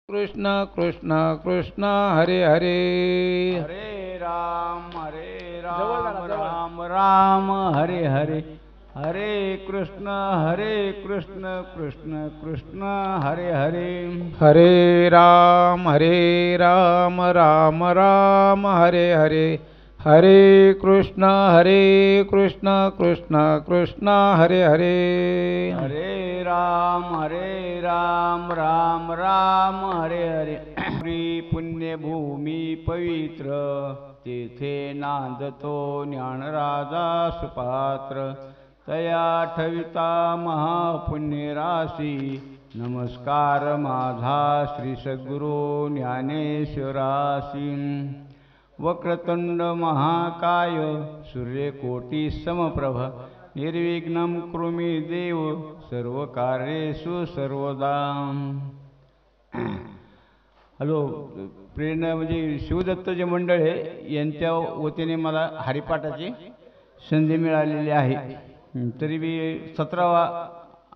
कृष्ण कृष्ण कृष्ण हरे हरे. हरे राम राम राम हरे हरे. हरे कृष्ण कृष्ण कृष्ण हरे हरे. हरे राम राम राम हरे हरे. हरे कृष्ण कृष्ण कृष्ण हरे हरे. हरे राम राम राम हरे हरे. श्री पुण्यभूमी पवित्र तेथे नांदतो ज्ञानराजा सुपात्र. तया ठविता महापुण्य राशी. नमस्कार माझा श्री सद्गुरू ज्ञानेश्वरासी. वक्रतुंड महाकाय सूर्यकोटी समप्रभ. निर्विघ्नं कुरु देव सर्वकार्येषु सर्वदा. हॅलो, प्रेरणा म्हणजे शिवदत्त जे मंडळ आहे यांच्या वतीने मला हरिपाठाची संधी मिळालेली आहे. तरी मी 17वा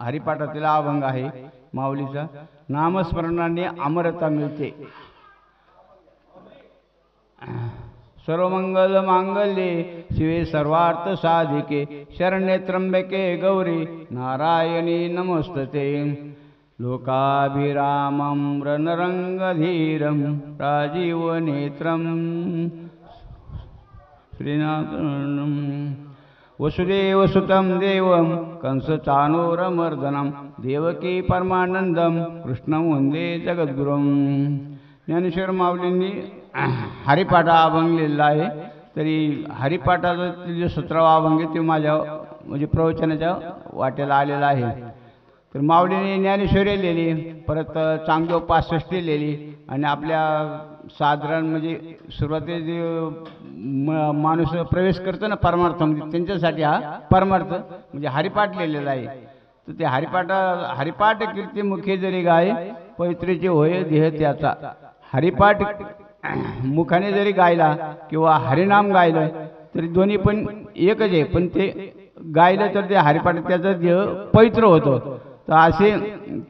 हरिपाठातील अभंग आहे माऊलीचा. नामस्मरणाने अमरता मिळते. सर्वमंगल मांगल्ये शिवे सर्वार्थ साधिके. शरण्ये त्र्यंबके गौरी नारायणी नमोस्तुते. लोकाभिरामं रणरंगधीरं राजीवनेत्रं श्रीनाथं. वसुदेवसुतं देवं कंसचाणूरमर्दनं. देवकी परमानंदं कृष्णं वंदे जगद्गुरुं. ज्ञानेश्वर माऊलींनी हरिपाठा अभंग लिहिलेला आहे. तरी हरिपाठाचा जो 17वा अभंग आहे ते माझ्या म्हणजे प्रवचनाच्या वाट्याला आलेला आहे. तर माऊलीने ज्ञानेश्वरी लिहिली, परत चांगदेव 65 लिहिली आणि आपल्या साधारण म्हणजे सुरुवातीला जे माणूस प्रवेश करतो ना परमार्थामध्ये त्यांच्यासाठी हा परमार्थ म्हणजे हरिपाठ लिहिलेला आहे. तर ते हरिपाठ कीर्ती मुखे जरी गाय पवित्रेचे होय देह त्याचा. हरिपाठ मुखाने जरी गायला किंवा हरिनाम गायलं तरी दोन्ही पण एकच आहे, पण ते गायलं तर ते हरिपाठ त्याचा देह पवित्र होतो. तर असे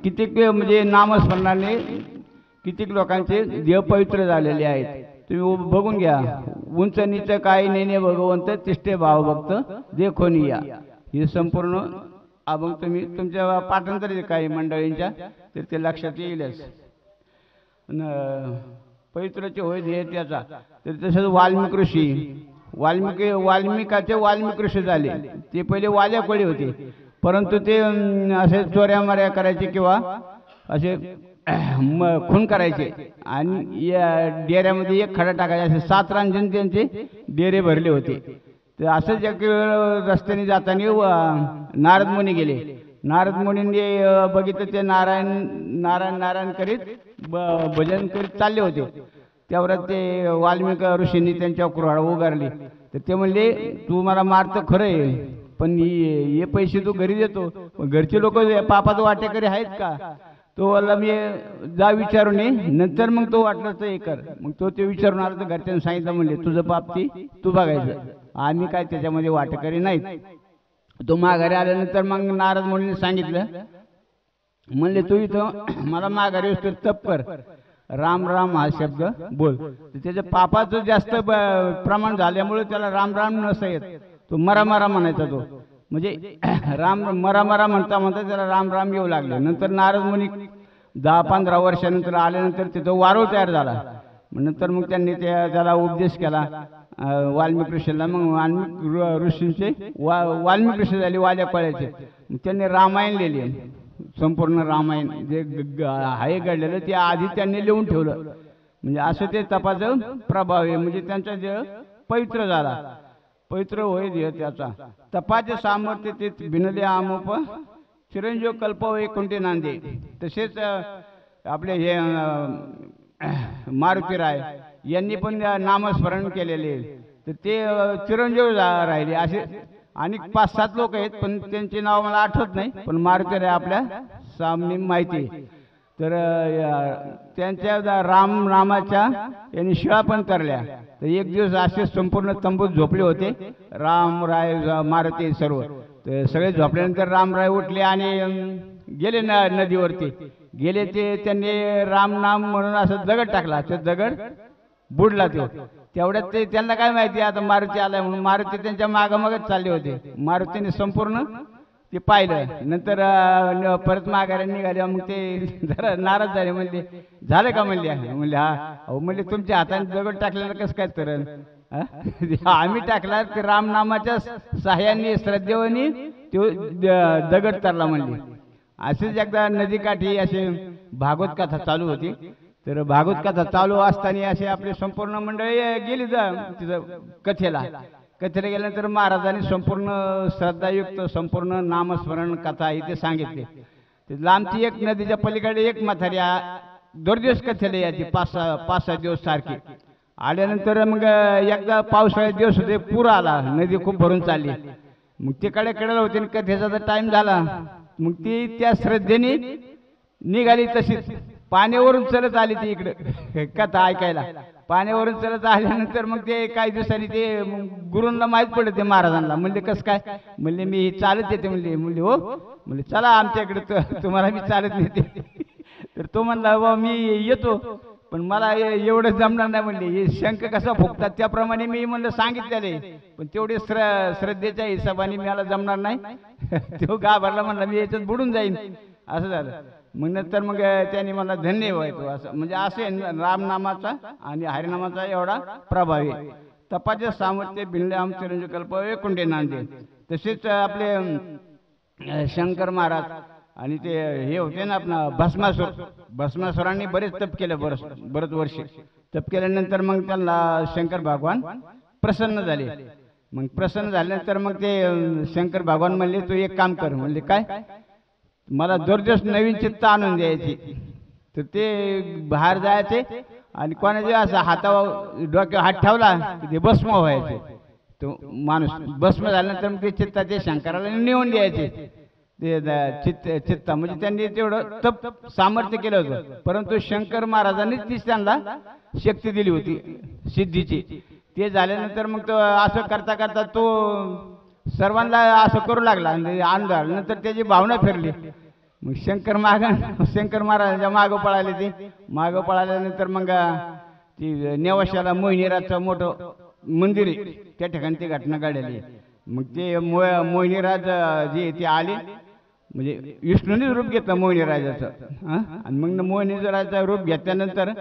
कितीक म्हणजे नामस्मरणाने कितीक लोकांचे देह पवित्र झालेले आहेत. तुम्ही बघून घ्या. उंच नीच काय नेने भगवंत तिष्ठे भावभक्त देखोनी या. हे संपूर्ण अभंग तुम्ही तुमच्या पाठांतरी काही मंडळींच्या तर ते लक्षात येईलच. पवित्राचे होय ध्येय त्याचा. तर तसंच वाल्मिक ऋषी वाल्मिकाचे वाल्मिक ऋषी झाले. ते पहिले वाल्या कोळी होते, परंतु ते असे चोऱ्या माऱ्या करायचे किंवा असे खून करायचे आणि या डेऱ्यामध्ये एक खडा टाकायचा. असे 7 रांजण त्यांचे डेरे भरले होते. तर असंच एक रस्त्याने जाताना नारद मुनी गेले. नारद मुनींनी बघितलं ते नारायण नारायण नारायण करीत भजन करीत चालले होते. त्यावर ते वाल्मिक ऋषींनी त्यांच्यावर कुऱ्हाड उगारली. तर ते म्हणले तू मला मारतो खरं आहे, पण हे पैसे तू घरी देतो, घरचे लोक पापाचं वाटेकरी आहेत का? तो वाला मी जा विचारून ये, नंतर मग तो वाटलं तर हे कर. मग तो ते विचारून आला तर घरच्यांनी सांगितलं म्हणले तुझं पाप ती तू बघायचं, आम्ही काय त्याच्यामध्ये वाटेकरी नाहीत. तो माघारी आल्यानंतर मग नारद मुनींनी सांगितलं, म्हणले तू इथं मला माघारी येऊस तप कर, राम राम हा शब्द बोल. त्याच्या पापाचं जास्त प्रमाण झाल्यामुळे त्याला राम राम नसं येत, तो मरा मरा म्हणायचा. तो म्हणजे राम मरा मरा म्हणता म्हणता त्याला राम राम येऊ लागले. नंतर नारद मुनी 10-15 वर्षानंतर आल्यानंतर तिथं वारूळ तयार झाला. नंतर मग त्यांनी त्याला उपदेश केला वाल्मिक ऋषीला. मग वाल्मिक ऋषींचे वाल्मिक ऋषी झाले वाल्या कळ्याचे. त्यांनी रामायण लिहिले, संपूर्ण रामायण जे आहे घडलेलं ते आधी त्यांनी लिहून ठेवलं. म्हणजे असं ते तपाचं प्रभाव आहे. म्हणजे त्यांचा देह पवित्र झाला. पवित्र होय देह त्याचा. तपाचे सामर्थ्य ते भिनले आमोप चिरंजीव कल्प वैकुंठी नांदे. तसेच आपले हे मारुतीराय यांनी पण नामस्मरण केलेले, तर ते चिरंजीव राहिले. असे आणि 5-7 लोक आहेत, पण त्यांचे नाव मला आठवत नाही, पण मारुतीराय आपल्या सामने माहिती. तर त्यांच्या रामाच्या यांनी शिळा पण करल्या. तर एक दिवस असे संपूर्ण तंबूत झोपले होते रामराय मारुती सर्व. तर सगळे झोपल्यानंतर रामराय उठले आणि गेले नदीवरती. गेले ते त्यांनी राम नाम म्हणून असं दगड टाकला, तो दगड बुडला तो. तेवढ्यात ते त्यांना काय माहिती आता मारुती आलाय म्हणून, मारुती त्यांच्या मागच चालले होते. मारुतीने संपूर्ण ते पाहिलं. नंतर परत माघारी निघाले. मग ते जरा नाराज झाले, म्हणले झालं का म्हणले. म्हणले हा. अहो म्हणले तुमच्या हाताने दगड टाकलेलं कसं काय तर. आम्ही टाकला ते रामनामाच्या साह्याने श्रद्धेवानी तो दगड तरला म्हणले. असेच एकदा नदीकाठी असे भागवत कथा चालू होती. तर भागवत कथा चालू असताना असे आपली संपूर्ण मंडळी गेली तिथं कथेला गेल्यानंतर महाराजांनी संपूर्ण श्रद्धायुक्त संपूर्ण नामस्मरण कथा इथे सांगितली. लांबची एक नदीच्या पलीकडे एक म्हातारी 2 दिवस कथेला यायची, 5-6 दिवस सारखी. आल्यानंतर मग एकदा पावसाळ्यात दिवस होते, पूर आला, नदी खूप भरून चालली. मग ते कडेला होते, कथेचा जर टाइम झाला. मग ती त्या श्रद्धेने निघाली तशीच पाण्यावरून चलत आली ती इकडे कथा ऐकायला. पाण्यावरून चलत आल्यानंतर मग ते काही दिवसांनी ते गुरूंना माहीत पडलं ते महाराजांना. म्हणले कसं काय. म्हणले मी चालत येते म्हणले. म्हणले हो. म्हणले चला आमच्याकडे, तुम्हाला मी चालत नेते. तर तो म्हणला बाबा मी येतो, पण मला एवढं जमणार नाही म्हणले. हे शंख कसा फुकतात त्याप्रमाणे मी म्हणलं सांगितलेले, पण तेवढे श्रद्धेच्या हिशोबाने मला जमणार नाही. तो घाबरला, म्हणला मी याच्यात बुडून जाईन. असं झालं. मग नंतर मग त्यांनी मला धन्य व्हायचो असं. म्हणजे असे रामनामाचा आणि हरिनामाचा एवढा प्रभाव आहे. तपाचे सामर्थ्य भिनले आम चिरंजीव कल्प वैकुंठे नांदे. तसेच आपले शंकर महाराज आणि ते हे होते ना आपला भस्मासुरांनी बरेच तप केलं, बरेच वर्ष तप केल्यानंतर मग त्यांना शंकर भगवान प्रसन्न झाले. मग प्रसन्न झाल्यानंतर मग ते शंकर भगवान म्हणले तू एक काम कर. म्हणले काय. मला दरदिवस नवीन चित्त आणून द्यायची. तर ते बाहेर जायचे आणि कोणाचे असं हातावर डोक्यावर हात ठेवला ते भस्म व्हायचे. तो माणूस भस्म झाल्यानंतर मग ते चित्ताचे शंकराला नेऊन द्यायचे. ते चित्ता म्हणजे त्यांनी तेवढं तप सामर्थ्य केलं होतं. परंतु शंकर महाराजांनीच तीच त्यांना शक्ती दिली होती सिद्धीची. ते झाल्यानंतर मग तो असं करता करता तो सर्वांना असं करू लागला. अंधार नंतर त्याची भावना फिरली. मग शंकर महाराजांच्या मागं पळाले. ते मागं पळाल्यानंतर मग ती नेवाशाला मोहिनीराजचं मोठं मंदिर आहे, त्या ठिकाणी ती घटना घडली. मग ते मोहिनीराज जे ते आले, म्हणजे विष्णूनेच रूप घेतलं मोहिनीराजाचं. आणि मग मोहिनीराजाचं रूप घेतल्यानंतर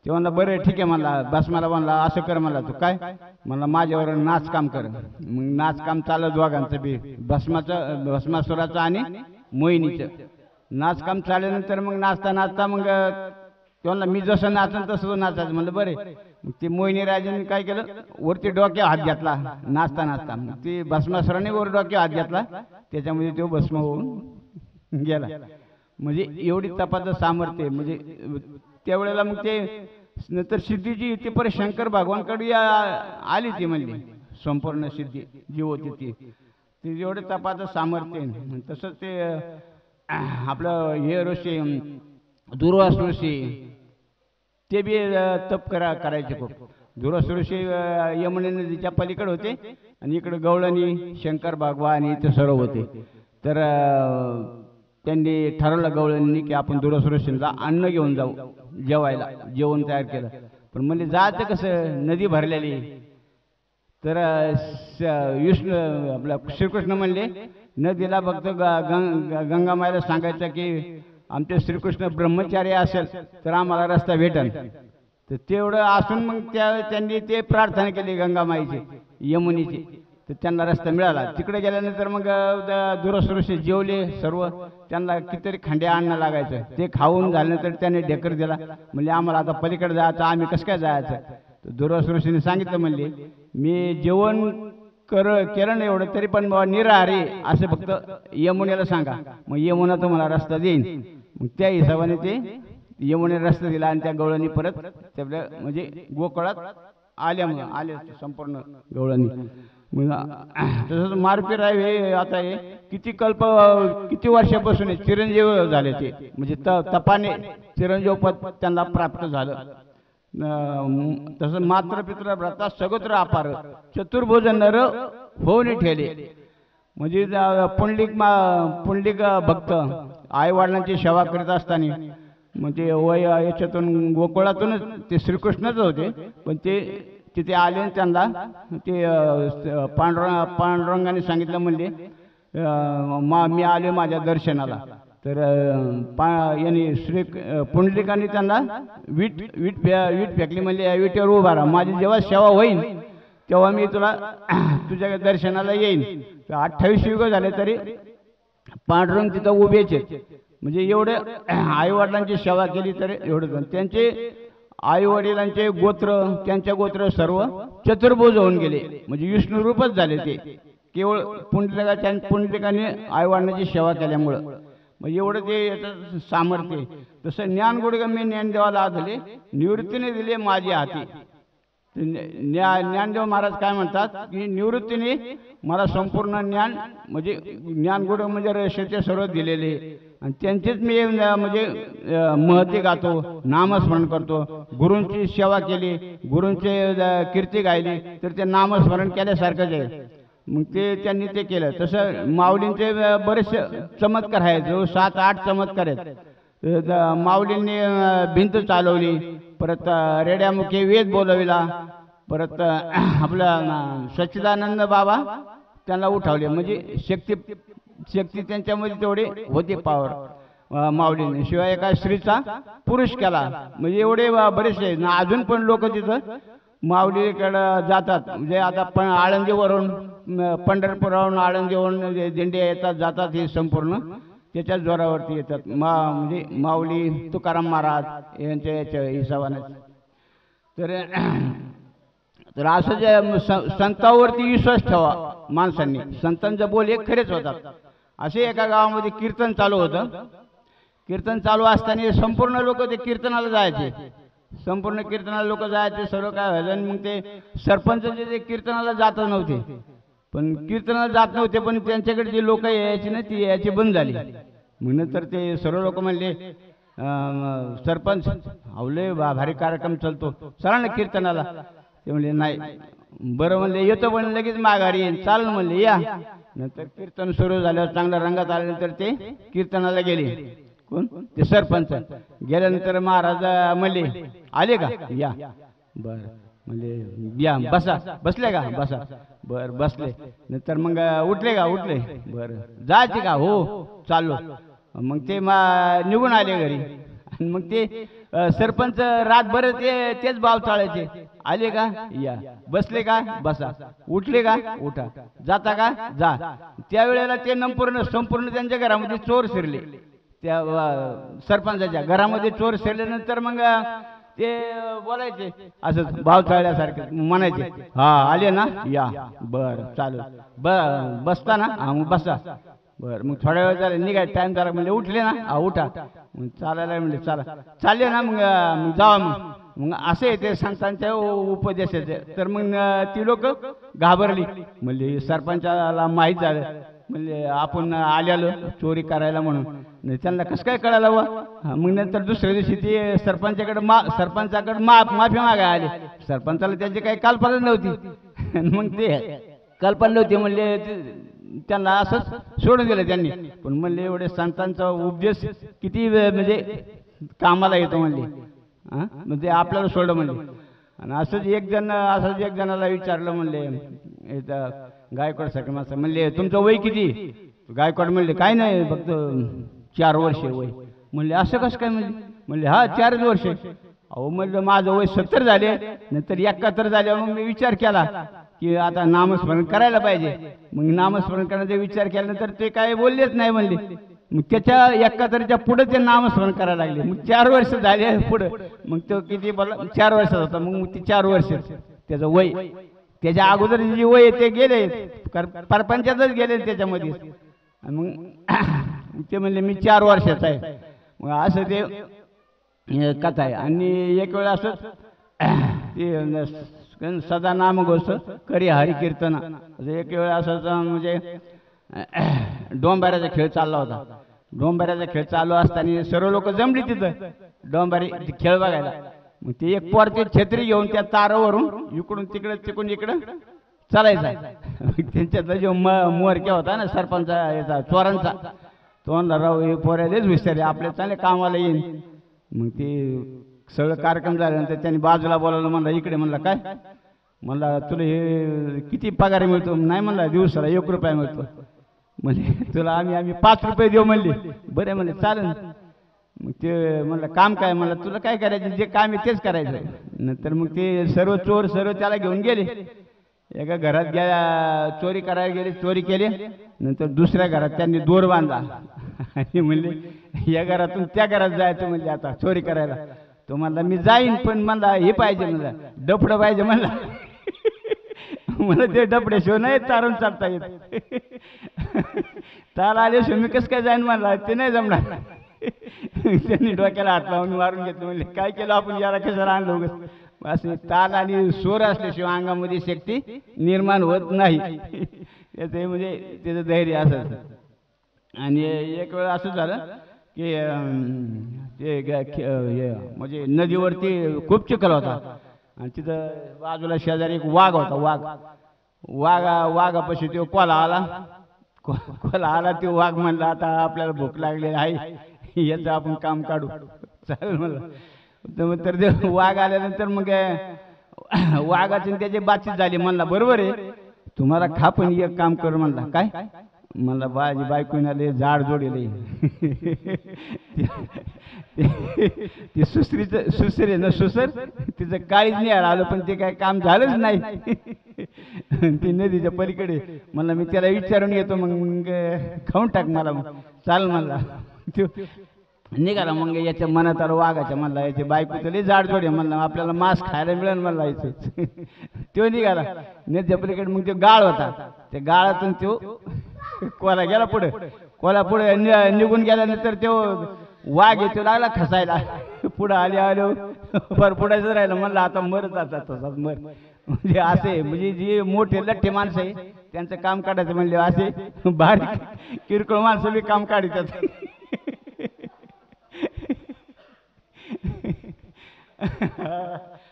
ते म्हणला बरं ठीक आहे म्हणला. भस्माला म्हणला असं कर म्हणला तू काय. म्हणला माझ्यावर नाच काम कर. मग नाच काम चाललं दोघांचं बी, भस्मासुराचं आणि मोहिनीचं नाच काम चालल्यानंतर मग नाचता नाचता मग त्यांना मी जसं नाचन तसं नाचायचं. म्हणलं बरे. मग ते मोहिनीराजांनी काय केलं, वरती डोक्यावर हात घेतला नाचता नाचता. मग ते भस्मासुराने वर डोक्यावर हात घेतला, त्याच्यामध्ये तो भस्म होऊन गेला. म्हणजे एवढी तपाचं सामर्थ्य. म्हणजे त्यावेळेला मग ते नंतर सिद्धीची ती पर शंकर भगवानकडे आली. ती म्हणली संपूर्ण सिद्धी जी होती ती एवढे तपाचं सामर्थ्य. तसंच ते आपलं हे ऋषी दुर्वास ऋषी ते बी तप करायचे खूप. दुर्वास ऋषी यमुना नदीच्या पलीकडे होते आणि इकडे गवळणी शंकर भगवान इथे सर्व होते. तर त्यांनी ठरवलं गवळणींनी की आपण दुर्वास ऋषींना अन्न घेऊन जाऊ जेवायला. जेवण तयार केलं, पण म्हणजे जायचं कसं, नदी भरलेली. तर विष्णू आपल्या श्रीकृष्ण म्हणले नदीला फक्त गंगामाईला सांगायचं की आमचे श्रीकृष्ण ब्रह्मचारी असेल तर आम्हाला रस्ता भेटेल. तर तेवढं असून मग त्यांनी ते प्रार्थना केली गंगामाईची यमुनीची. तर त्यांना रस्ता मिळाला. तिकडे गेल्यानंतर मग दुर्वास ऋषी जेवले सर्व. त्यांना कितीतरी खांड्या आणणं लागायचं. ते खाऊन झाल्यानंतर त्याने ढेकर दिला. म्हणजे आम्हाला आता पलीकडे जायचं, आम्ही कसं काय जायचं. तर दुर्वास ऋषीने सांगितलं म्हणले मी जेवण केलं नाही एवढं तरी पण निराहारी असं फक्त यमुनेला सांगा, मग यमुना तुम्हाला रस्ता देईन. मग त्या हिशोबाने ते यमुनेला रस्ता दिला आणि त्या गवळणी परत त्या म्हणजे गोकुळात आले संपूर्ण गवळणी. मग तसंच मारुतीराव हे आता हे किती वर्षापासून चिरंजीव झाले. ते म्हणजे तपाने चिरंजीव पद त्यांना प्राप्त झालं. तसं मात्र पित्र व्रता सगोत्र अपार चतुर्भुज नर होऊन ठेले. म्हणजे पुंडलिक भक्त आईवडिलांची सेवा करीत असताना मग ते वय याच्यातून गोकुळातूनच ते श्रीकृष्णच होते, पण ते तिथे आले आणि त्यांना ते पांडुरंगाने सांगितलं म्हणजे मी आले माझ्या दर्शनाला. तर यांनी पुंडलिकांनी त्यांना वीट फेकली, म्हणजे विटेवर उभा राहा, माझी जेव्हा सेवा होईल तेव्हा मी तुझ्या दर्शनाला येईन. 28 युग झाले तरी पांडुरंग तिथं उभेच आहेत. म्हणजे एवढे आईवडिलांची सेवा केली तरी एवढं. त्यांचे आईवडिलांचे गोत्र, त्यांच्या गोत्र सर्व चतुर्भुज होऊन गेले, म्हणजे विष्णू रूपच झाले ते, केवळ पुंडलिकाने आईवडिलांची सेवा केल्यामुळं. मग एवढं ते याचं सामर्थ्य. तसं ज्ञानगुडगम्य ज्ञानदेवाला आधले निवृत्तीने दिले माझ्या हाती. ज्ञानदेव महाराज काय म्हणतात की निवृत्तीने मला संपूर्ण ज्ञान म्हणजे ज्ञानगुड म्हणजे रहस्याचे सर्व दिलेले, आणि त्यांचेच मी म्हणजे महती गातो, नामस्मरण करतो. गुरूंची सेवा केली, गुरूंचे कीर्ती गायली तर ते नामस्मरण केल्यासारखंच आहे. मग ते त्यांनी ते केलं. तसं माऊलींचे बरेचसे चमत्कार आहेत, जो 7-8 चमत्कार आहेत. माऊलींनी भिंत चालवली, परत रेड्यामुखे वेद बोलविला, परत आपला सच्चिदानंद बाबा त्यांना उठवले, म्हणजे शक्ती त्यांच्यामध्ये तेवढे होते पॉवर माऊलीने. शिवाय एका स्त्रीचा पुरुष केला, म्हणजे एवढे बरेचसे. अजून पण लोक तिथं माऊलीकडं जातात. म्हणजे आता पण आळंदीवरून पंढरपुरावरून आळंदीवरून दिंड्या येतात जातात, हे संपूर्ण त्याच्याच जोरावरती येतात. म्हणजे माऊली तुकाराम महाराज यांच्या हिसाबाने. तर असं जे संतांवरती विश्वास ठेवा माणसांनी, संतांचं बोल हे खरेच होतात. असे एका गावामध्ये कीर्तन चालू होतं. कीर्तन चालू असताना संपूर्ण लोक ते कीर्तनाला जायचे, संपूर्ण कीर्तनाला लोक जायचे. सर्व काय व्हायचं, मग ते सरपंच जे कीर्तनाला जात नव्हते, पण कीर्तनाला जात नव्हते, पण त्यांच्याकडे जी लोक यायची ना ती यायची बंद झाली. मग नंतर ते सर्व लोक म्हणले सरपंच आवले भारी कार्यक्रम चालतो, चला ना कीर्तनाला. ते म्हणले नाही. बरं म्हणले येतो, पण लगेच माघारी येईन. चाल म्हणले या. नंतर कीर्तन सुरू झाल्यावर चांगल्या रंगात आल्यानंतर ते कीर्तनाला गेले. कोण? ते सरपंच. गेल्यानंतर महाराज म्हणले आले का, या. बर म्हणजे या, बसा. बसले का, बसा. बर बसले. नंतर मग उठले का, उठले. बर जायचे का, हो चाललो. मग ते निघून आले घरी. आणि मग ते सरपंच रातभर तेच भाव चाळायचे. आले का, या. बसले का, बसा. उठले का, उठा. जाता का, जा. त्यावेळेला ते संपूर्ण त्यांच्या घरामध्ये चोर शिरले. त्या सरपंचाच्या घरामध्ये चोर शिरल्यानंतर मग ते बोलायचे असं भाव चाळल्यासारखे, म्हणायचे हा आले ना, या. बर चालू. बसता ना, हा मग बसा. बर मग थोड्या वेळ झाला, निघाय टाइम झाला. म्हणजे उठले ना, हा उठा. मग चालायला म्हणजे चला, चालले ना, मग जावा. मग असे ते संतांच्या उपदेशाचे. तर मग ती लोक घाबरली, म्हणजे सरपंचाला माहीत झालं, म्हणजे आपण आलेलो चोरी करायला म्हणून. त्यांना कसं काय कळायला हवं. मग नंतर दुसऱ्या दिवशी ते सरपंचाकडे माफी मागायला आले. सरपंचाला त्याची काही कल्पना नव्हती. मग ते कल्पना नव्हती म्हणले त्यांना असंच सोडून दिलं त्यांनी. पण म्हणले एवढे संतांचा उपदेश किती म्हणजे कामाला येतो म्हणले, म्हणजे आपल्याला सोडलं म्हणले. आणि असंच एक जणाला विचारलं, म्हणले गायकवाड सारखे माणसं, म्हणले तुमचं वय किती. गायकवाड म्हणले काय नाही, फक्त 4 वर्ष वय. म्हणले असं कसं काय, म्हणले हा 4 वर्ष. अहो म्हणलं माझं वय 70 झाले, नंतर 71 झाले. मग मी विचार केला की आता नामस्मरण करायला पाहिजे. मग नामस्मरण करण्याचा विचार केल्यानंतर ते काय बोललेच नाही म्हणले. मग त्याच्या 71च्या पुढे ते नामस्मरण करायला लागले. मग 4 वर्ष झाले पुढे. मग तो किती बोला 4 वर्षाचा होता. मग ते 4 वर्ष त्याचं वय. त्याच्या अगोदर जे वय ते गेले परपंचातच गेले त्याच्यामध्ये. मग ते म्हणले मी 4 वर्षाचा आहे. मग असं ते कथा आहे. आणि एक वेळ असंच ते सदा नाम घोष करी हरी कीर्तना. एक वेळ असंच म्हणजे डोंबाऱ्याचा खेळ चालला होता. डोंबाऱ्याचा खेळ चालू असताना सर्व लोक जमली तिथं डोंबारी खेळ बघायला. मग ते एक पोर ते छत्री घेऊन त्या तारावरून इकडून तिकडं तिकडून इकडं चालायचा. त्यांच्यातला जो मोरक्या होता ना सरपंचा याचा चोरांचा, तो म्हणला राव हे पोऱ्यालेच हुशार आहे, आपल्या चांगल्या कामाला येईन. मग ते सगळं कार्यक्रम झाल्यानंतर त्यांनी बाजूला बोलावलं. म्हणला इकडे. म्हणला काय? म्हणला तुला हे किती पगार मिळतो? नाही म्हणला दिवसाला 1 रुपया मिळतो. म्हणजे तुला आम्ही 5 रुपये देऊ म्हणले. बरं म्हणले चालेल. मग ते म्हणलं काम काय? म्हणलं तुला काय करायचं, जे काम आहे तेच करायचं. नंतर मग ते सर्व चोर सर्व त्याला घेऊन गेले. एका घरात चोरी करायला गेले, चोरी केली. नंतर दुसऱ्या घरात त्यांनी दोर बांधला आणि म्हणले या घरातून त्या घरात जायचं. म्हणजे आता चोरी करायला. तो म्हणला मी जाईन, पण म्हणला हे पाहिजे, म्हणला डफडं पाहिजे. म्हणला मला ते डफड्याशिवाय नाही तारून चालता येत. तार आल्याशिवाय मी कसं काय जाईन? म्हणला ते नाही जमणार. त्यांनी डोक्याला हात लावून मारून घेतलं. म्हणले काय केलं आपण, याला कशाला आणलं उगाच. असे ताल आणि स्वर असल्याशिवाय अंगामध्ये शक्ती निर्माण होत नाही. त्याचं म्हणजे त्याचं धैर्य असं. आणि एक वेळ असं झालं की ते म्हणजे नदीवरती खूप चिखल होता आणि तिथं बाजूला शेजारी एक वाघ होता. वाघापाशी तो कोला आला. तो वाघ म्हणला आता आपल्याला भूक लागलेली आहे, याचं आपण काम काढू. चालेल म्हणलं. तर ते वाघ आल्यानंतर मग वाघाची त्याची बातचीत झाली. म्हणला बरोबर आहे तुम्हाला खा, पण एक काम कर. म्हणला काय? म्हणला बाजी बायकोनाले झाड जोडेले. ते सुसरे ना सुसर तिचं काळीच नाही आलं, पण ते काय काम झालंच नाही. ते नदीच्या पलीकडे. म्हणला मी त्याला विचारून येतो, मग खाऊन टाक मला. चाल म्हणला. निघाला. मग याच्या मनात आलं वाघाच्या. म्हणला याची बायको तर लई जाड जोडे. म्हणला आपल्याला मांस खायला मिळेल. म्हणला याचं. तो निघाला नदीच्या पलीकडे. मग तो गाळ होता. त्या गाळातून तो कोला गेला पुढे. कोला पुढे निघून गेल्यानंतर तो वाघ येतो लागला खसायला. पुढे आलो पर पुढायचं राहिलं. म्हणलं आता मरत आता तसाच मर. म्हणजे असे म्हणजे जे मोठे लठ्ठे माणसं आहे त्यांचं काम काढायचं म्हणले असे बारीक किरकोळ माणसं बी काम काढतात.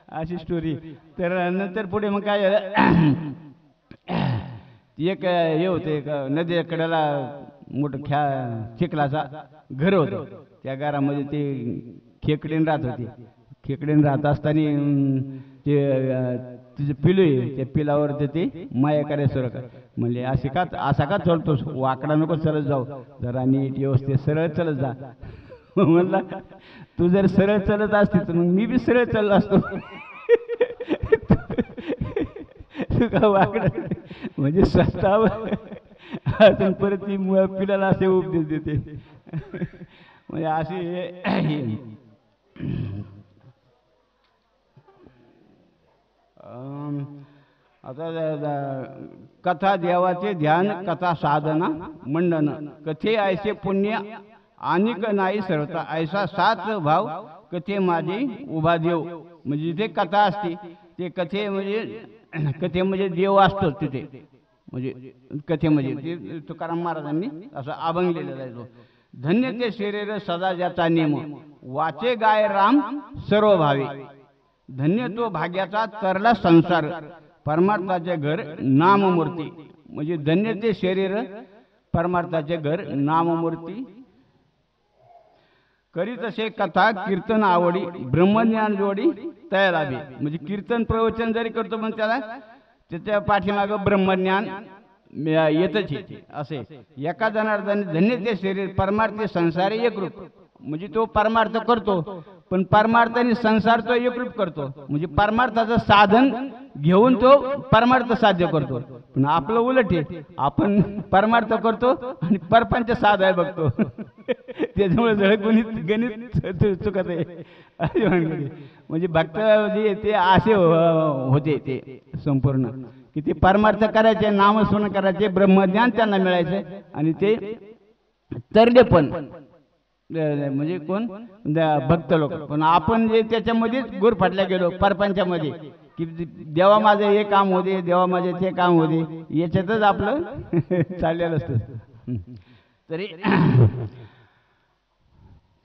अशी स्टोरी. तर नंतर पुढे मग काय झालं, एक हे होते नदीच्या कडेला मोठं चिखलाचा घर होतं. त्या घरामध्ये ते खेकडीन राहत होते. खेकडीन राहत असताना ते तिचं पिलू आहे, त्या पिलावर ते माया करायला सुरू कर. म्हणले असा का चालतोस, वाकडा नको चलत जाऊ, जरा नीट व्यवस्थित सरळ चलत जा. म्हणला तू जर सरळ चलत असते तर मग मी बी सरळ चाललो असतो. तू का वाकडा म्हणजे स्वतः अजून परत ती पिलाला असे उपदेश देते. म्हणजे अशी आता कथा देवाचे ध्यान, कथा साधना मंडन, कथे ऐसे पुण्य अनिक नाही सरता, ऐसा सात भाव कथे माझी उभा देव. म्हणजे जिथे कथा असते ते कथे म्हणजे देव असतो तिथे. म्हणजे कथेमध्ये तुकाराम महाराजांनी असं अभंगलेलं आहे. धन्य ते शरीर सदा ज्याचा नेम, वाचे गाय राम सर्व भावे. धन्य तो भाग्याचा तरला संसार, परमार्थाचे घर नाममूर्ती. म्हणजे धन्य ते शरीर परमार्थाचे घर नाममूर्ती. करीत असे कथा कीर्तन आवडी, ब्रह्मज्ञान जोडी तया लाभे. म्हणजे कीर्तन प्रवचन जरी करतो पण त्याला त्याच्या पाठीमागं ब्रह्मज्ञान येतच येते. असे एका जनार्दन धन्य ते शरीर परमार्थ संसार एकरूप. म्हणजे तो परमार्थ करतो पण परमार्थ आणि संसार तो एकरूप करतो. म्हणजे परमार्थाचं साधन घेऊन तो परमार्थ साध्य करतो. पण आपलं उलट आहे, आपण परमार्थ करतो आणि परपंच साधाय बघतो. त्याच्यामुळे गणित चुकत आहे. म्हणजे भक्त जे ते असे होते ते संपूर्ण की ते परमार्थ करायचे, नामस्मरण करायचे, ब्रह्मज्ञान त्यांना मिळायचे आणि ते तरले पण म्हणजे कोण भक्त लोक. पण आपण जे त्याच्यामध्येच गुरफाटल्या गेलो परपंचामध्ये की देवा माझं हे काम होते, देवा माझे ते काम होते, याच्यातच आपलं चाललेलं असतं. तरी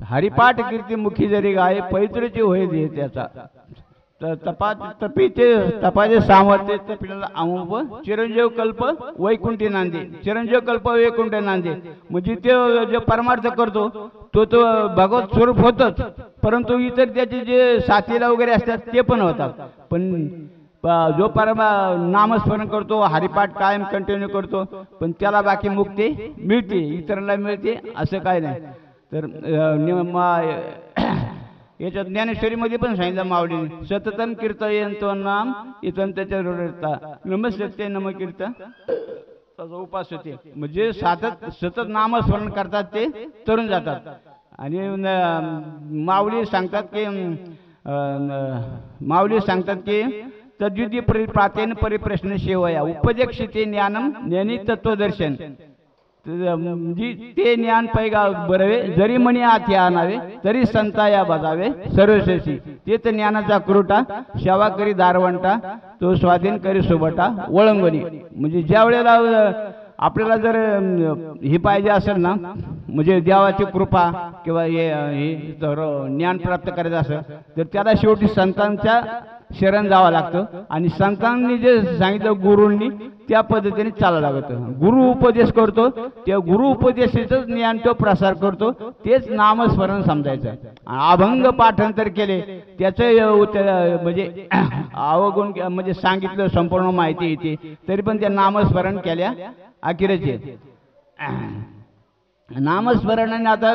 हरिपाठ कीर्ती मुखी जरी गाय, पवित्रची होय दे त्याचा. तपीचे तपाचे सामर्थ्य तपिला अमुप चिरंजीव कल्प वैकुंठी नांदे, चिरंजीव कल्प वैकुंठ नांदे, म्हणजे ते जो परमार्थ करतो तो भगवत स्वरूप होतच, परंतु इतर त्याचे जे साथीला वगैरे असतात ते पण होतात. पण जो नामस्मरण करतो, हरिपाठ कायम कंटिन्यू करतो, पण त्याला बाकी मुक्ती मिळते, इतरांना मिळते असं काय नाही. तर याच्यात ज्ञानेश्वरीमध्ये पण सांगितलं माऊलीने, सततम कीर्तयंतो नाम इथं त्याच्या नमस्ते नम कीर्तन त्याचा उपास होते, म्हणजे सतत नामस्मरण करतात ते तरुण जातात. आणि माऊली सांगतात की तद्विधी प्रातेन परिप्रश्न सेवया उपदेक्षिते ज्ञानम ज्ञानी तत्वदर्शन, म्हणजे ते ज्ञान पैगा बरवे जरी मणी आती आणावे तरी संताया बजावे सर्वशेषी, ते तर ज्ञानाचा क्रोटा सेवा करी दारवंटा तो स्वाधीन करी सोबटा वळंगणी. म्हणजे ज्या वेळेला आपल्याला जर हे पाहिजे असेल ना, म्हणजे देवाची कृपा किंवा हे ज्ञान प्राप्त करायचं असेल तर त्याला शेवटी संतांच्या शरण जावं लागतं, आणि संतांनी जे सांगितलं गुरूंनी त्या पद्धतीने चालावं लागतं. गुरु उपदेश करतो, त्या गुरु उपदेशाचं ज्ञान तो प्रसार करतो, तेच नामस्मरण समजायचं. अभंग पाठांतर केले त्याचं म्हणजे अवगुण म्हणजे सांगितलं संपूर्ण माहिती येते, तरी पण त्या नामस्मरण केल्या अखेरचे नामस्मरणाने. आता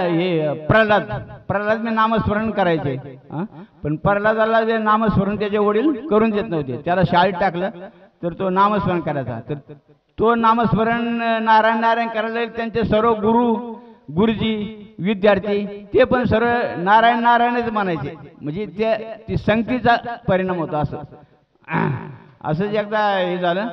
हे प्रल्हाद मी नामस्मरण करायचे, पण प्रल्हादाला जे नामस्मरण त्याचे वडील करून देत नव्हते, त्याला शाळेत टाकलं तर तो नामस्मरण करायचा. तर तो नामस्मरण नारायण नारायण करायला त्यांचे सर्व गुरुजी विद्यार्थी ते पण सर्व नारायण नारायणच म्हणायचे, म्हणजे ती संगतीचा परिणाम होतो. असंच एकदा हे झालं,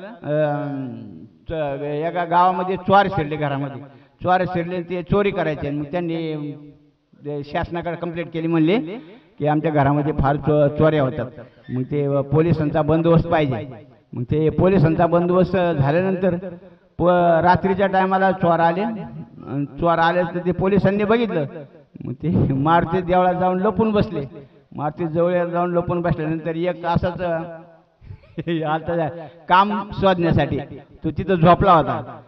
एका गावामध्ये चोर शिरले, घरामध्ये चोर शिरले, ते चोरी करायचे. मग त्यांनी शासनाकडे कंप्लेंट केली, म्हणले की आमच्या घरामध्ये फार चोऱ्या होतात, मग ते पोलिसांचा बंदोबस्त पाहिजे. मग ते पोलिसांचा बंदोबस्त झाल्यानंतर रात्रीच्या टायमाला चोर आले तर ते पोलिसांनी बघितलं, मग ते मारुती देवळात जाऊन लपून बसले. मारुती जवळ जाऊन लपून बसल्यानंतर एक असाच आता काम शोधण्यासाठी तो तिथं झोपला होता.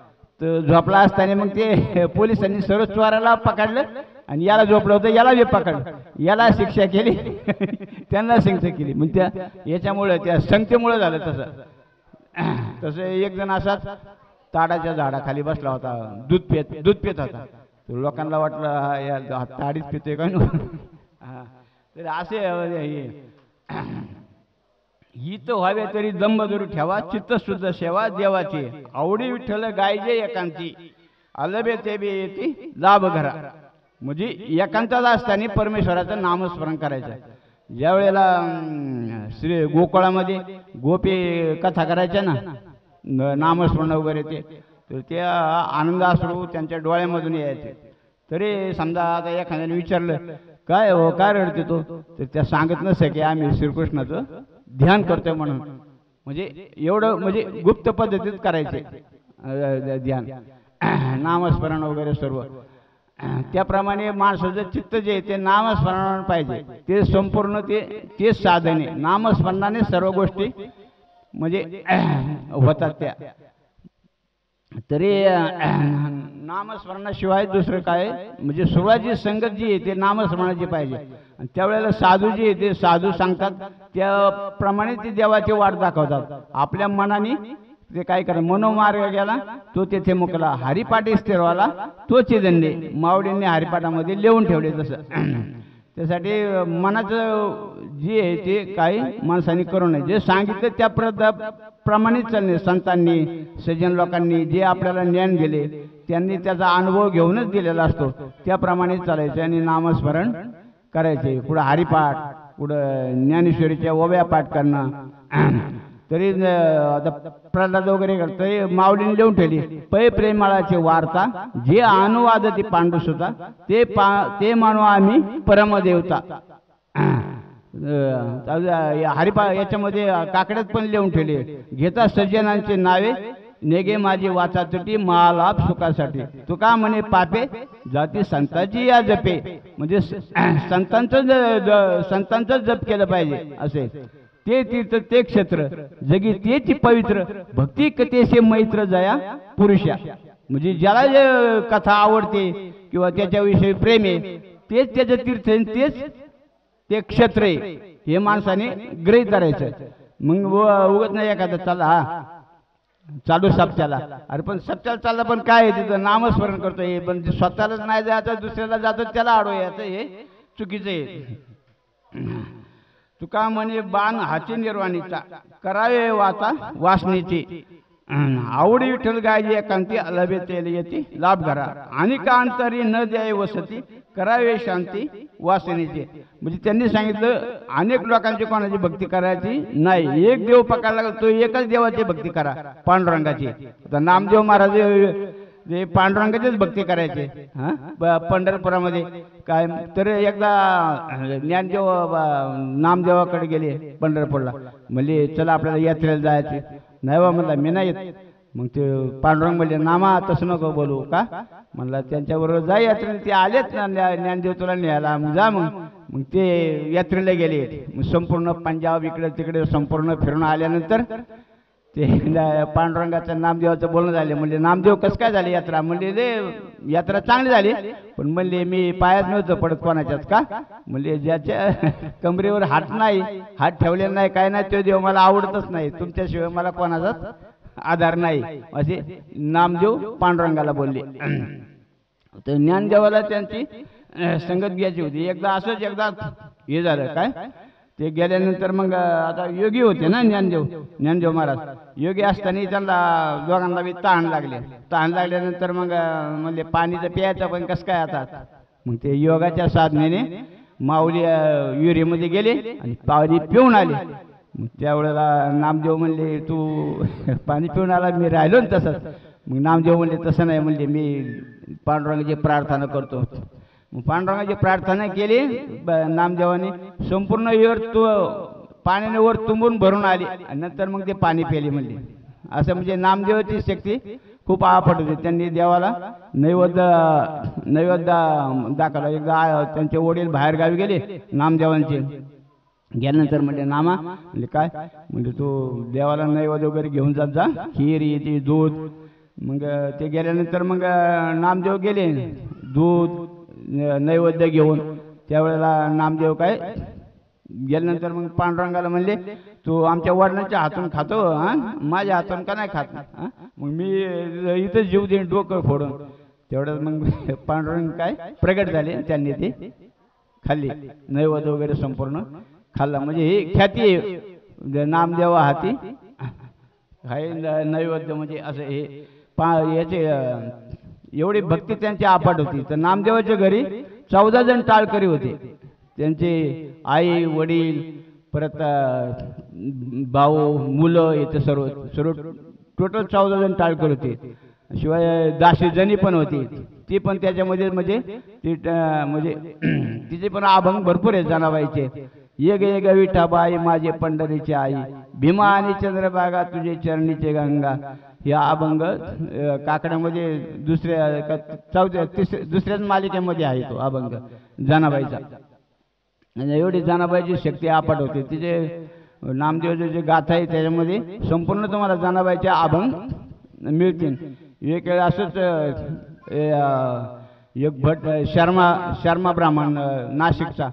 तर झोपला असताना मग ते पोलिसांनी सर्व चोराला पकडलं, आणि याला झोपलं होतं याला बी पकडलं, याला शिक्षा केली त्यांना शिक्षा केली. मग त्या याच्यामुळे त्या संगतीमुळे झालं तसं. एक जण असाच ताडाच्या झाडाखाली बसला होता, दूध पित होता. लोकांना वाटलं या ताडीच पितोय का. तर असे हित व्हावे तरी दंबदुरी ठेवा, चित्त शुद्ध सेवा देवाची, आवडी विठ्ठल गायजे एकांती, अलबे ते बी येते लाभ घरा. म्हणजे एकांतात असताना परमेश्वराचं नामस्मरण करायचं. ज्या वेळेला श्री गोकुळामध्ये गोपी कथा करायच्या ना, नामस्मरण वगैरे तर ते आनंद अश्रू त्यांच्या डोळ्यामधून यायचे. तरी समजा आता एखाद्याने विचारलं काय हो काय रडते तो, तर त्या सांगत नसे की आम्ही श्रीकृष्णाचं ध्यान करतोय म्हणून. म्हणजे एवढं म्हणजे गुप्त पद्धतीत करायचे ध्यान नामस्मरण वगैरे सर्व. त्याप्रमाणे माणसाचं चित्त जे आहे ते नामस्मरणावर पाहिजे, ते संपूर्ण ते साधने नामस्मरणाने सर्व गोष्टी म्हणजे होतात त्या. तरी नामस्मरणाशिवाय दुसरं काय, म्हणजे सुरुवातीची संगत जी आहे ते नामस्मरणाची पाहिजे. आणि त्यावेळेला साधू जे आहे ते साधू सांगतात त्याप्रमाणे ते देवाची वाट दाखवतात. आपल्या मनाने ते काय करा, मनोमार्ग गेला तो तेथे मुकला, हरिपाठी स्थिरवाला तो चिदंडे. माऊलींनी हरिपाठामध्ये लिहून ठेवले तसं. त्यासाठी मनाचं जे आहे ते काही माणसांनी करू नये, जे सांगितलं त्या प्रमाणेच चालणे. संतांनी सज्जन लोकांनी जे आपल्याला ज्ञान दिले त्यांनी त्याचा अनुभव घेऊनच दिलेला असतो, त्याप्रमाणे चालायचं आणि नामस्मरण करायचे. पुढं हरिपाठ, पुढं ज्ञानेश्वरीच्या ओव्या पाठ करणं. तरी आता प्रल्हाद वगैरे तरी माऊलीने लिहून ठेवली, पै प्रेमाळाची वार्ता जे अनुवाद ती पांडुस होता ते मानू आम्ही परमदेवता. हरिपा याच्यामध्ये काकड्यात पण लिहून ठेवले, घेता सज्जनांचे नावे नेगे माझी वाचा तुटी महालाभ सुखासाठी. तुका म्हणे पापे जाती संतांची या जपे, म्हणजे संतांचं जप केलं पाहिजे असे. ते तीर्थ ते क्षेत्र जगी तेची पवित्र, भक्ती कथेसे मैत्र जया पुरुषा. म्हणजे ज्याला जे कथा आवडते किंवा त्याच्याविषयी प्रेम आहे तेच त्याचं तीर्थ आहे, तेच ते क्षेत्र आहे, हे माणसाने गृहीत करायचं. मग उगत नाही एखादा चालला हा चालू सप्त्याला, अरे पण सप्त्याला चालला पण काय आहे तिथं नामस्मरण करतो हे, पण स्वतःलाच नाही जायचं दुसऱ्याला जातो त्याला आडो याचं, हे चुकीचं आहे. तुका म्हणे बाण हाची निर्वाणीचा, करावे वाचा वासनेची. आवडी विठ्ठल गायची एकांती, अलभे तेल येते लाभ घरा. आणि का अंतरी न द्याय वसती, करावे शांती वासनेची. म्हणजे त्यांनी सांगितलं अनेक लोकांची कोणाची भक्ती करायची नाही, एक देव पकडला तो एकच देवाची भक्ती करा, पांडुरंगाची. आता नामदेव महाराज ते पांडुरंगाचीच भक्ती करायचे. पंढरपुरामध्ये काय तर एकदा ज्ञानदेव नामदेवाकडे गेले पंढरपूरला, म्हणले चला आपल्याला यात्रेला जायचे. नाही बा म्हणला मी नाही येत. मग ते पांडुरंग म्हणले नामा तसं नको बोलू का, म्हणला त्यांच्याबरोबर जा यात्रेला, ते आलेच ना ज्ञानदेव तुला न्यायला, मग जा. मग ते यात्रेला गेले. मग संपूर्ण पंजाब इकडे तिकडे संपूर्ण फिरून आल्यानंतर ते पांडुरंगाचं नामदेवाचं बोलणं झाले. म्हणजे नामदेव कसं काय झाले यात्रा, म्हणजे रे यात्रा चांगली झाली, पण म्हणले मी पायात नव्हतं पडत कोणाच्याच का, म्हणजे ज्याच्या कमरेवर हात नाही, हात ठेवलेला नाही काय नाही, तो देव मला आवडतच नाही, तुमच्याशिवाय मला कोणाचाच आधार नाही, असे नामदेव पांडुरंगाला बोलले. तर ज्ञानदेवाला त्यांची संगत घ्यायची होती. एकदा असंच एकदा हे झालं काय, ते गेल्यानंतर मग आता योगी होते ना ज्ञानदेव महाराज, योगी असताना त्यांना दोघांना बी तहान लागल्यानंतर मग म्हणजे पाणीचं प्यायचं पण कसं काय आता. मग ते योगाच्या साधनेने माऊली विहिरीमध्ये गेले आणि पाणी पिऊन आले. मग त्यावेळेला नामदेव म्हणले तू पाणी पिऊन आला, मी राहिलो ना तसंच. मग नामदेव म्हणले तसं नाही, म्हणले मी पांडुरंगाची प्रार्थना करतो. मग पांडुरंगाची प्रार्थना केली, नामदेवाने संपूर्ण विहीर पाण्याने वर तुंबून भरून आली आणि नंतर मग ते पाणी प्याले म्हणले. असं म्हणजे नामदेवाची शक्ती खूप आपट होती. त्यांनी देवाला नैवेद्य दाखवला. एकदा त्यांचे वडील बाहेर गावी गेले नामदेवांचे, गेल्यानंतर म्हणजे नामा म्हणजे काय, म्हणजे तू देवाला नैवेद्य वगैरे घेऊन जात जा, खीर येते दूध. मग ते गेल्यानंतर मग नामदेव गेले दूध नैवेद्य घेऊन. त्यावेळेला नामदेव काय गेल्यानंतर मग पांडुरंगाला म्हणले तू आमच्या वडिलांच्या हातून खातो, माझ्या हातून का नाही खात, मग मी इथं जीव देईन डोकं फोडून. तेवढं मग पांडुरंग काय प्रगट झाले, त्यांनी ते खाल्ली नैवेद्य वगैरे संपूर्ण खाल्ला. म्हणजे ही ख्याती आहे नामदेवा हाती हाय नैवेद्य, म्हणजे असं हे याचे एवढी भक्ती त्यांची आपट होती. तर नामदेवाच्या घरी 14 जण टाळकरी होते. त्यांचे आई वडील परत भाऊ मुलं येते सर्व टोटल 14 जण टाळकरी होते. शिवाय दासी जणी पण होती, ती पण त्याच्यामध्ये म्हणजे ती म्हणजे तिचे पण अभंग भरपूर आहेत जनाबाईचे. ये गे ग विठाबाई माझे पंढरीची आई, भीमा आणि चंद्रभागा तुझे चरणीचे गंगा. हे अभंग काकड्यामध्ये दुसऱ्याच मालिकेमध्ये आहे तो अभंग जनाबाईचा. एवढी जनाबाईची शक्ती आपट होती. तिचे नामदेवचे जे गाथा आहे त्याच्यामध्ये संपूर्ण तुम्हाला जनाबाईचे अभंग मिळतील. एक वेळ असंच एक भट शर्मा ब्राह्मण नाशिकचा,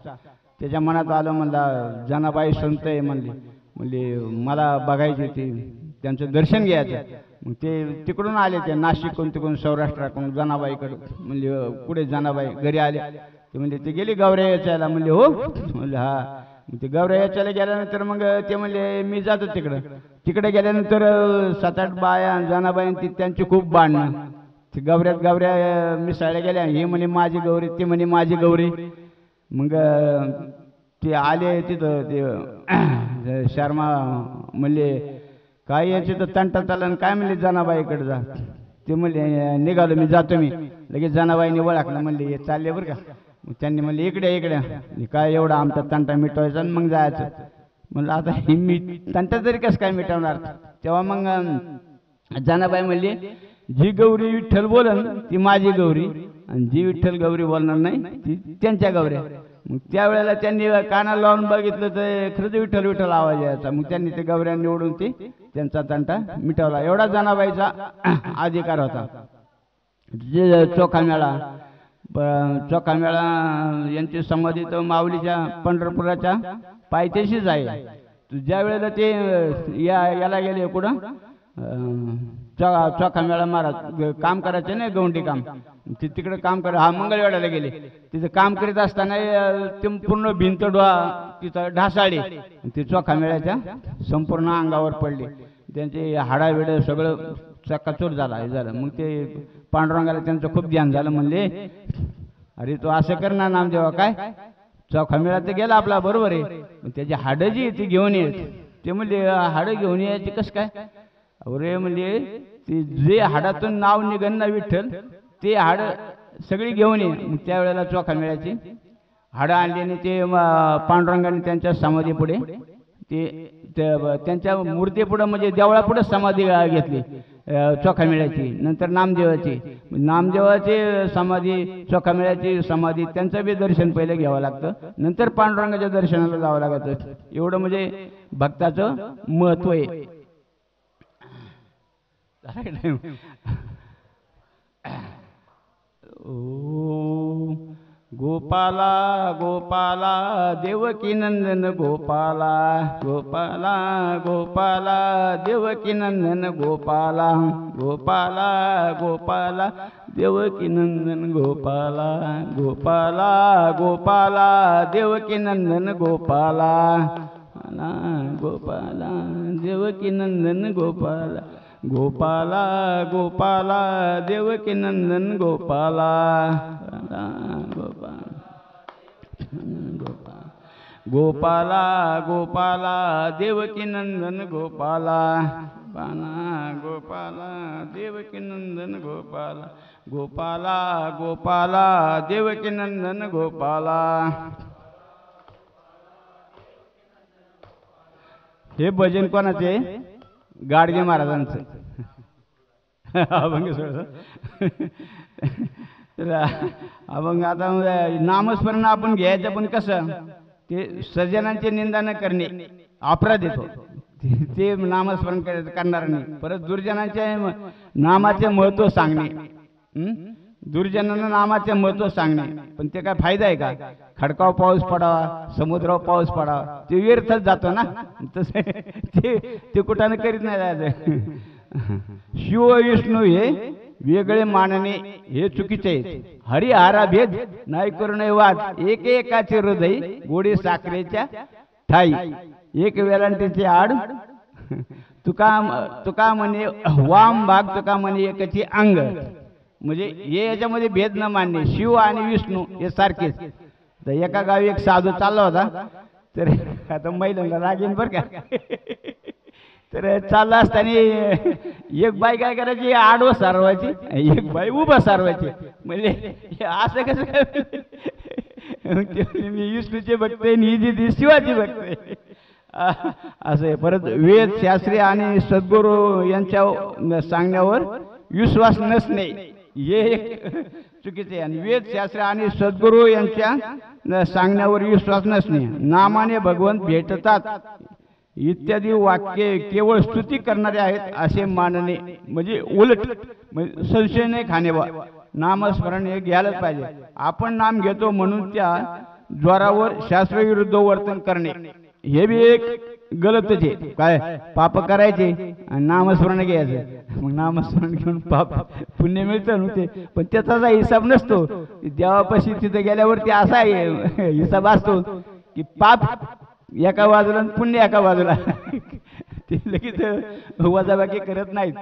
त्याच्या मनात आलं म्हणला जनाबाई संत आहे म्हणले मला बघायची ती त्यांचं दर्शन घ्यायचं. मग ते तिकडून आले, ते नाशिककडून तिकडून सौराष्ट्राकडून जनाबाईकडे. म्हणजे पुढे जनाबाई घरी आले, ते म्हणजे ते गेली गौऱ्या याच्याला. म्हणले हो, म्हणले हा. मग ते गौऱ्या याच्याला गेल्यानंतर मग ते म्हणले मी जातो तिकडे गेल्यानंतर 7-8 बाया जनाबाई त्यांची खूप भांडणं. ते गौऱ्या मिसळल्या गेल्या, हे म्हणे माझी गौरी, ते म्हणे माझी गौरी. मग ते आले तिथं, ते शर्मा म्हणले काय याचे तर तंटा चालन, काय म्हणले जनाबाईकडे जा. ते म्हणले निघालो मी जातो. मी लगेच जनाबाईने ओळखलं, म्हणले हे चालले बरं का. मग त्यांनी म्हणले इकडे काय एवढा आमचा तंटा मिटवायचा आणि मग जायचं. म्हणलं आता मी तंटा तरी कसं काय मिटवणार. तेव्हा मग जनाबाई म्हणली जी गौरी विठ्ठल बोलन ती माझी गौरी आणि जी विठ्ठल गौरी बोलणार नाही ती त्यांच्या गौऱ्या. मग त्यावेळेला त्यांनी कानाला लावून बघितलं तर खरंच विठ्ठल विठ्ठल आवाज यायचा. मग त्यांनी ते गौऱ्या निवडून ते त्यांचा तंटा मिटवला. एवढा जनाबाईचा अधिकार होता. जे चोखामेळा यांची समाधी तर माऊलीच्या पंढरपुराच्या पायथ्याशीच आहे. ज्या वेळेला ते याला गेले कुठं चोखामेळा महाराज काम करायचे नाही गवंडी काम ते तिकडे काम करा हा मंगळवेढ्याला गेले. तिथं काम करीत असताना ते पूर्ण भिंत तिथं ढासाळली. ते चोखामेळ्याच्या संपूर्ण अंगावर पडले. त्यांचे हाडाबिड सगळं चक्काचूर झालं. मग ते पांडुरंगाला त्यांचं खूप ध्यान झालं. म्हणले अरे तू असं कर ना नामदेवा काय चोखामेळा तर गेला आपला बरोबर आहे पण त्याची हाडं जी ती घेऊन ये. ते म्हणले हाडं घेऊन यायची कसं काय. अरे म्हणजे ते जे हाडातून नाव निघन ना विठ्ठल ते हाडं सगळी घेऊन ये. मग त्यावेळेला चोखामेळ्याची हाडं आणली आणि ते पांडुरंगाने त्यांच्या समाधी पुढे ते त्यांच्या मूर्तीपुढं म्हणजे देवळापुढं समाधी घेतली चोखामेळ्याची. नंतर नामदेवाची समाधी चोखामेळ्याची समाधी त्यांचं बी दर्शन पहिले घ्यावं लागतं. नंतर पांडुरंगाच्या दर्शनाला जावं लागतं. एवढं म्हणजे भक्ताचं महत्त्व आहे. गोपाला गोपाला देवकी नंदन गोपाला गोपाला गोपाला देवकी नंदन गोपाला गोपाला गोपाला देवकी नंदन गोपाला गोपाला गोपाला देवकी नंदन गोपाला गोपाला देवकी नंदन गोपाला गोपाला गोपाला देवकी नंदन गोपाला गोपाला गोपाला देवकी नंदन गोपाला गोपाला देवकी नंदन गोपाला गोपाला गोपाला देवकी नंदन गोपाला. हे भजन कोणाचे गाडगे महाराजांचं. अभंग अभंग आता नामस्मरण आपण घ्यायचं पण कसं ते सज्जनांची निंदा न करणे अपराध येतो. ते नामस्मरण करणार नाही. परत दुर्जनांचे नामाचे महत्त्व सांगणे दुर्जनांना नामाचे महत्त्व सांगणे पण ते काय फायदा आहे का. खडकाव पाऊस पडावा समुद्रावर पाऊस पडावा ते व्यर्थच जातो ना. तसे ते कुठाने करीत नाही जायचं. शिव विष्णू हे वेगळे मानणे हे चुकीचे आहे. हरिहरा भेद नाही करू नये वाद एक एकाचे हृदय गोडी साखरेच्या ठाई एक वेलांटीचे आड तुका म्हणे वाम भाग तुका म्हणे एकाची अंग. म्हणजे हे याच्यामध्ये भेद न मानणे. शिव आणि विष्णू हे सारखेच. तर एका गावी एक साधू चालला होता. तर आता महिलांना रागीन बरं का. तर चालला असताना एक बाई काय करायची आडवं सारवायची एक बाई उभा सारवायची. म्हणजे असं कसं काय. मी विष्णूचे बघते आणि ही जी शिवाची बघते असं आहे. परत वेद शास्त्री आणि सद्गुरू यांच्या सांगण्यावर विश्वास नसणे हे एक चुकीचे आहे. आणि वेद शास्त्र आणि सद्गुरू यांच्या सांगण्यावर विश्वास नसणे नामाने भगवंत भेटतात इत्यादी वाक्ये केवळ स्तुती करणारे आहेत असे मानणे म्हणजे उलट म्हणजे संशय नाही खाणे. नामस्मरण हे घ्यायलाच पाहिजे. आपण नाम घेतो म्हणून त्या ज्वरावर शास्त्रविरुद्ध वर्तन करणे हे बी एक गलतच आहे. काय पाप करायचे आणि नामस्मरण घ्यायचं. मग नामस्मरण घेऊन पाप पुण्य मिळतं ना ते पण त्याचा हिसाब नसतो. देवापाशी तिथे गेल्यावरती असा हिसाब असतो की पाप एका बाजूला पुण्य एका बाजूला. ते लगेच वजाबाकी करत नाहीत.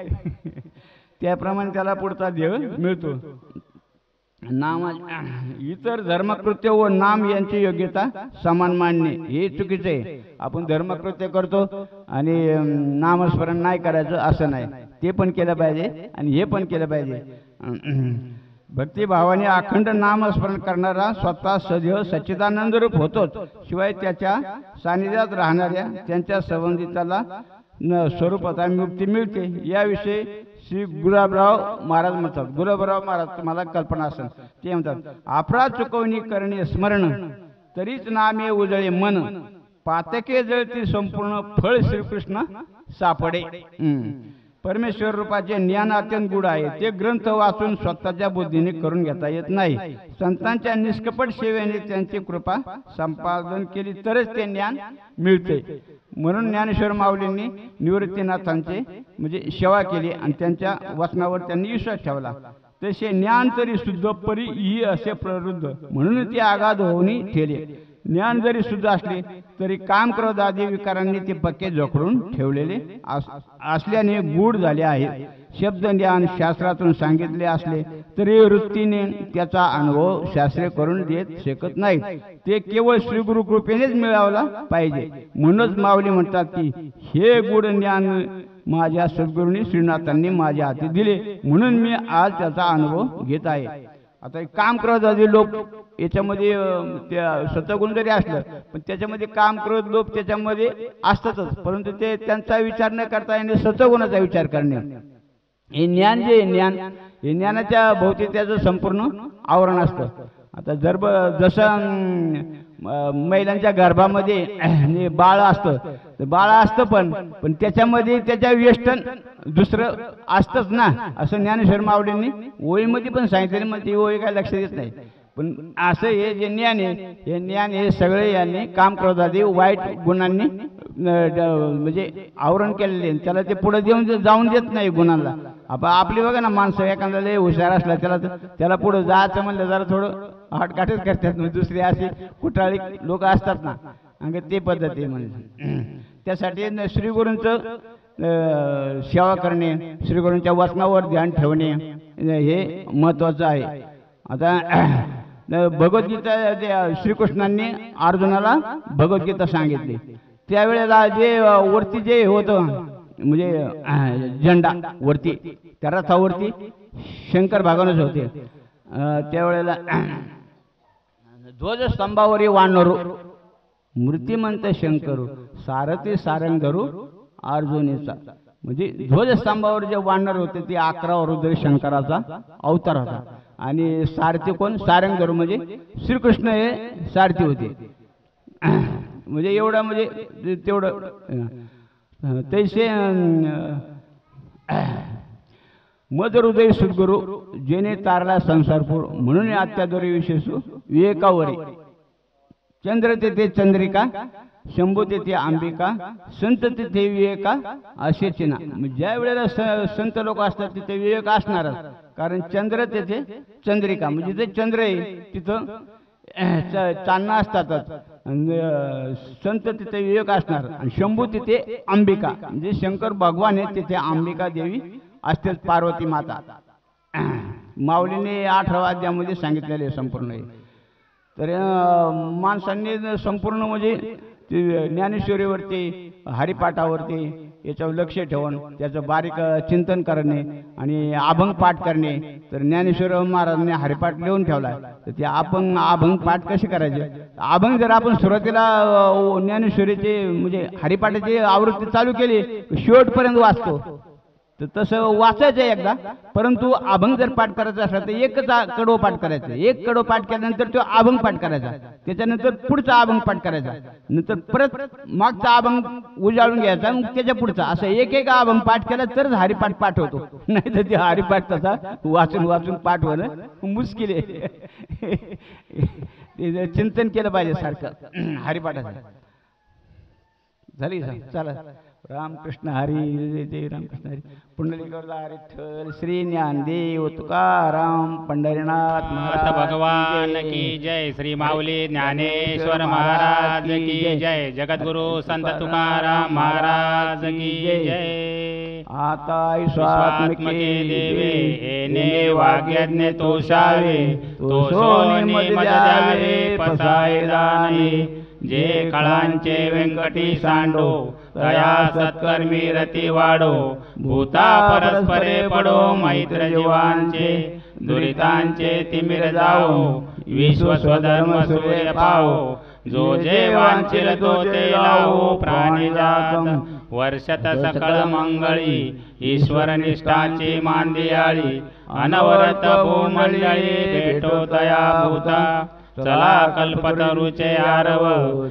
त्याप्रमाणे त्याला पुढचा देव मिळतो. नाम इतर धर्मकृत्य व नाम यांची योग्यता समान मानणे हे चुकीचे आहे. आपण धर्मकृत्य करतो आणि नामस्मरण नाही करायचं असं नाही. ते पण केलं पाहिजे आणि हे पण केलं पाहिजे. भक्तिभावाने अखंड नामस्मरण करणारा स्वतः सदैव सच्चिदानंद रूप होतोच. शिवाय त्याच्या सानिध्यात राहणाऱ्या त्यांच्या संबंधिताला स्वरूपात मुक्ती मिळते याविषयी श्री गुलाबराव महाराज म्हणतात. गुलाबराव महाराज तुम्हाला कल्पना असेल, ते म्हणतात अपराध चुकवणी करणे स्मरण तरीच नामे उजळे मन पातके जळती संपूर्ण फळ श्रीकृष्ण सापडे. परमेश्वर रूपाचे ज्ञान अत्यंत गूढ आहे. ते ग्रंथ वाचून स्वतःच्या बुद्धीने करून घेता येत नाही. संतांच्या निष्कपट सेवेने त्यांची कृपा संपादन केली तरच ते ज्ञान मिळते. म्हणून ज्ञानेश्वर माऊलींनी निवृत्तीनाथांचे म्हणजे सेवा केली आणि त्यांच्या वचनावर त्यांनी विश्वास ठेवला. तसे ज्ञान तरी शुद्ध परी ही असे प्रवृद्ध म्हणून ते आगाध होऊनी ठेले. ज्ञान जरी शुद्ध असले तरी काम क्रोध आदी विकारांनी ते पक्के जखडून ठेवलेले असल्याने गूढ झाले आहे. शब्द ज्ञान शास्त्रातून सांगितले असले तरी वृत्तीने त्याचा अनुभव शास्त्रे करून देत शकत नाही. ते केवळ श्री गुरु कृपेनेच मिळवला पाहिजे. म्हणूनच माऊली म्हणतात की हे गूढ ज्ञान माझ्या सद्गुरूंनी श्रीनाथांनी माझ्या हाती दिले म्हणून मी आज त्याचा अनुभव घेत आहे. आता काम क्रोध आदी लोक याच्यामध्ये सत्वगुण जरी असलं पण त्याच्यामध्ये काम क्रोध लोभ त्याच्यामध्ये असतातच, परंतु ते त्यांचा विचार न करता येणे सत्वगुणाचा विचार करणे हे ज्ञान जे ज्ञान हे ज्ञानाच्या भोवती त्याचं संपूर्ण आवरण असतं. आता जसं महिलांच्या गर्भामध्ये बाळ असतं, बाळ असतं पण त्याच्यामध्ये त्याच्या वेष्टन दुसरं असतंच ना, असं ज्ञानेश्वर माऊलींनी ओळीमध्ये पण सांगितलं. मग ती ओळी काय लक्ष देत नाही. पण असं हे जे ज्ञान आहे हे ज्ञान हे सगळे यांनी काम क्रोधादी वाईट गुणांनी म्हणजे आवरण केलेले. त्याला ते पुढे जाऊन देत नाही गुणांना. आपली बघा ना माणसं एखादा लय हुशार असला त्याला पुढे जायचं म्हणलं जरा थोडं हटकाटच करतात. दुसरे असे कुठाळी लोक असतात ना, अंग ते पद्धती म्हणजे त्यासाठी श्रीगुरूंचं सेवा करणे, श्रीगुरूंच्या वचनावर ध्यान ठेवणे हे महत्वाचं आहे. आता भगवद्गीता श्रीकृष्णांनी अर्जुनाला भगवद्गीता सांगितली त्यावेळेला जे वरती जे होतं म्हणजे झेंडा वरती त्या रथावरती शंकर भगवानच होते. त्यावेळेला ध्वजस्तंभावरी वानरू मूर्तिमंत शंकरू सारथी सारंगरू अर्जुनीचा. म्हणजे ध्वजस्तंभावर जे वानर होते ते 11 रुद्र शंकराचा अवतार होता. आणि सारथी कोण? सारंगधरू म्हणजे श्रीकृष्ण हे सारथी होते. म्हणजे एवढं म्हणजे तेवढं तैसे मदहृदय सद्गुरु जेने तारला संसारपूर म्हणून अत्यादरी विशेष विवेकावरी. चंद्र तेथे चंद्रिका शंभू तेथे अंबिका संत तिथे विवेका असे चिन्ह. ज्या वेळेला संत लोक असतात तिथे विवेक असणारच, कारण चंद्र तेथे चंद्रिका म्हणजे जिथे चंद्र आहे तिथं चांदणं असतातच. संत तिथे विवेक असणार आणि शंभू तिथे अंबिका म्हणजे शंकर भगवान आहे तिथे अंबिका देवी असते पार्वती माता. माऊलीने 18व्या अध्यायामध्ये सांगितलेले संपूर्ण आहे. तर माणसांनी संपूर्ण म्हणजे ज्ञानेश्वरीवरती हरिपाठावरती याच्यावर लक्ष ठेवून त्याचं बारीक चिंतन करणे आणि अभंग पाठ करणे. तर ज्ञानेश्वर महाराजांनी हरिपाठ लिहून ठेवला. तर ते आपण अभंग पाठ कसे करायचे? अभंग जर आपण सुरुवातीला ज्ञानेश्वरीचे म्हणजे हरिपाठाची आवृत्ती चालू केली शेवटपर्यंत वाचतो. तर तसं वाचायचं एकदा, परंतु अभंग जर पाठ करायचा असला तर एकच कडवं पाठ करायचं. एक कडवं पाठ केल्यानंतर तो अभंग पाठ करायचा, त्याच्यानंतर पुढचा अभंग पाठ करायचा, नंतर परत मागचा अभंग उजाळून घ्यायचा, मग त्याच्या पुढचा. असं एक अभंग पाठ केला तरच हरिपाठ पाठ होतो. नाही तर ते हरिपाठ तसा वाचून वाचून पाठ होणं मुश्किल आहे. ते चिंतन केलं पाहिजे सारखं हरिपाठाचं. झाली चला. रामकृष्ण हरी जय रामकृष्ण हरी. पुंडलिकवरला विठ्ठल श्री ज्ञानदेव तुकाराम पंढरीनाथ महाराज भगवान की जय. श्री माऊली ज्ञानेश्वर महाराज की जय. जगद्गुरु संत तुकाराम महाराज की जय. आता स्वात्मके देवे येणे वाग्यज्ञ तोषावे तो सोनी मज द्यावे पसाय जाणे. जे काळांचे व्यंकटी सांडो तया सत्कर्मी रती वाढो. भूता परस्परे पडो मैत्र जीवांचे दुरितांचे तिमिर जाओ. विश्व स्वधर्म सूर्य पाहो जो जे वांछिल तो ते लावो प्राणिजात वर्षत सकळ मंगळी ईश्वर निष्ठाची मांदियाळी अनवरत भूमंडळी भेटो तया भूता चला कल्पतरूचे आरव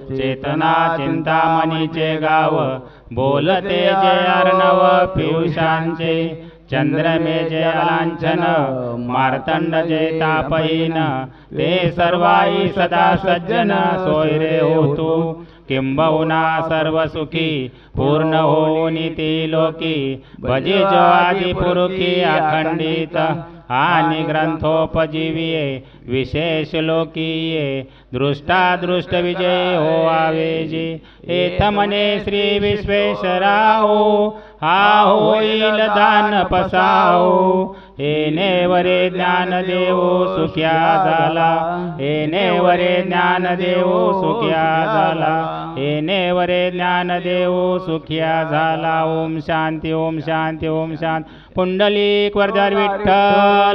चेतना चिंतामणीचे गाव बोलते जे अर्णव पियुषांचे चंद्रमे जे लांछन मार्तंड जे तापहीन ते सर्वाई सदा सज्जन सोयरे होतू किंबहुना सर्व सुखी पूर्ण होनी ती लोकी भजी जो आदि पुरुखी अखंडित आणि ग्रंथोपजीविये विशेष लोकीये दृष्टादृष्ट विजय हो आवेजी एथ मने श्री विश्वेश्वराओ हा होईल दान पसाओ येणे वरे ज्ञान देवो सुख्या झाला येणे वरे ज्ञान देवो सुख्या झाला येणे वरे ज्ञान देवो सुख्या झाला. ओम शांती ओम शांती ओम शांती. पुंडलिक वरदार विठ्ठल